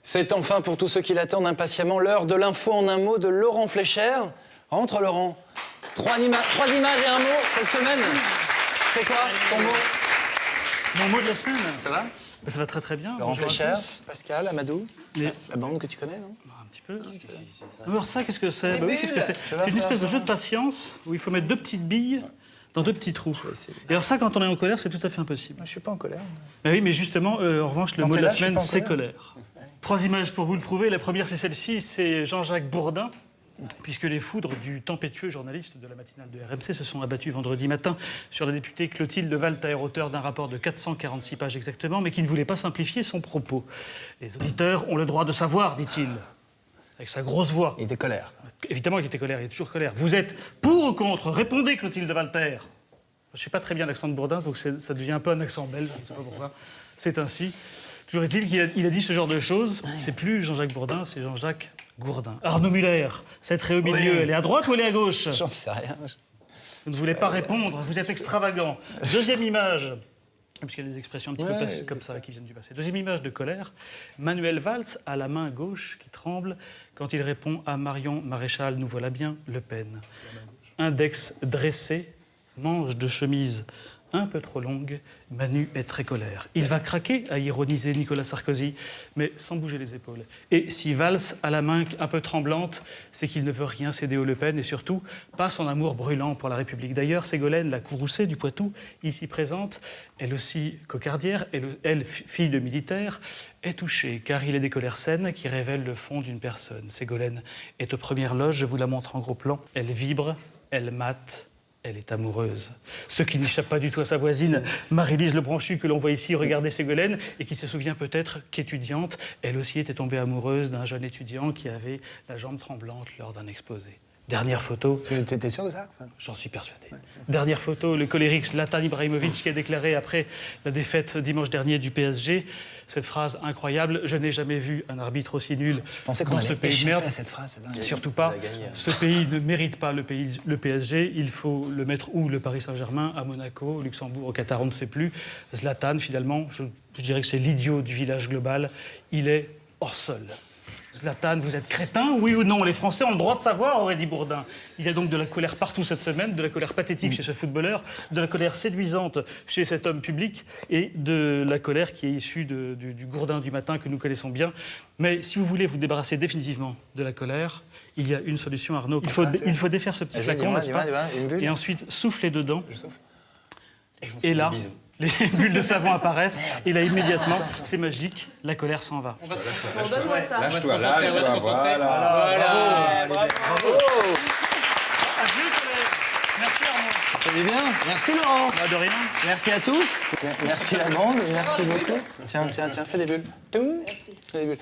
C'est enfin pour tous ceux qui l'attendent impatiemment l'heure de l'info en un mot de Laurent Fléchère. Rentre Laurent. Trois images et un mot cette semaine. C'est quoi ton mot? Mon mot de la semaine. Ça va? Ça va très très bien. Laurent Bonjour à Fléchère, tous. Pascal, Amadou, la bande que tu connais, non? Un petit peu. Alors ça, qu'est-ce que c'est? Bah oui, qu'est-ce que c'est? va C'est une espèce de faire. jeu de patience où il faut mettre deux petites billes dans deux petits trous. Et alors ça, quand on est en colère, c'est tout à fait impossible. Moi, je suis pas en colère. Bah oui, mais justement, en revanche, le Quand mot t'es de la là, je suis semaine, pas en c'est colère. colère. Trois images pour vous le prouver. La première, c'est celle-ci, c'est Jean-Jacques Bourdin. Puisque les foudres du tempétueux journaliste de la matinale de RMC se sont abattues vendredi matin sur la députée Clotilde Valter, auteure d'un rapport de 446 pages exactement, mais qui ne voulait pas simplifier son propos. Les auditeurs ont le droit de savoir, dit-il, avec sa grosse voix. Il était colère. Évidemment qu'il était colère, il est toujours colère. Vous êtes pour ou contre? Répondez, Clotilde Valter. Je ne sais pas très bien l'accent de Bourdin, donc ça devient un peu un accent belge, je ne sais pas pourquoi. C'est ainsi. Toujours est-il qu'il a dit ce genre de choses. C'est plus Jean-Jacques Bourdin, c'est Jean-Jacques Gourdin. Arnaud Muller, cette raie au milieu, Oui. elle est à droite ou elle est à gauche? J'en sais rien. Vous ne voulez pas répondre, vous êtes extravagant. Deuxième image, puisqu'il y a des expressions un petit peu comme ça qui viennent du passé. Deuxième image de colère, Manuel Valls a la main gauche qui tremble quand il répond à Marion Maréchal, nous voilà bien, Le Pen. Index dressé, manche de chemise un peu trop longue, Manu est très colère. Il va craquer, a ironisé Nicolas Sarkozy, mais sans bouger les épaules. Et si Valls a la main un peu tremblante, c'est qu'il ne veut rien céder au Le Pen et surtout pas son amour brûlant pour la République. D'ailleurs, Ségolène, la courroucée du Poitou, ici présente, elle aussi cocardière, elle, fille de militaire, est touchée car il est des colères saines qui révèlent le fond d'une personne. Ségolène est aux premières loges, je vous la montre en gros plan. Elle vibre, elle mate. Elle est amoureuse. Ce qui n'échappe pas du tout à sa voisine, Marie-Lise Lebranchu, que l'on voit ici regarder Ségolène, et qui se souvient peut-être qu'étudiante, elle aussi était tombée amoureuse d'un jeune étudiant qui avait la jambe tremblante lors d'un exposé. Dernière photo. T'étais sûr de ça? J'en suis persuadé. Dernière photo, le colérique Zlatan Ibrahimovic qui a déclaré après la défaite dimanche dernier du PSG, cette phrase incroyable, je n'ai jamais vu un arbitre aussi nul dans ce pays de merde. À cette phrase, c'est dingue. Surtout pas. Ce pays ne mérite pas le PSG. Il faut le mettre où? Le Paris Saint-Germain, à Monaco, au Luxembourg, au Qatar, on ne sait plus. Zlatan, finalement, je dirais que c'est l'idiot du village global. Il est hors sol. Zlatan, vous êtes crétin, oui ou non? Les Français ont le droit de savoir, aurait dit Bourdin. Il y a donc de la colère partout cette semaine, de la colère pathétique chez ce footballeur, de la colère séduisante chez cet homme public et de la colère qui est issue du Gourdin du matin que nous connaissons bien. Mais si vous voulez vous débarrasser définitivement de la colère, il y a une solution, Arnaud. Il faut défaire ce petit flacon, n'est-ce pas? Et ensuite souffler dedans. Et là, les bulles de savon apparaissent. Et là, immédiatement, c'est magique, la colère s'en va. Donne-moi ça. Lâche-toi, voilà. Bravo. Adieu, colère. Merci, Arnaud. Ça fait du bien. Merci Laurent. Bah, de rien. Merci à tous. Merci la bande. Merci beaucoup. Tiens, fais des bulles. Merci. Fais des bulles.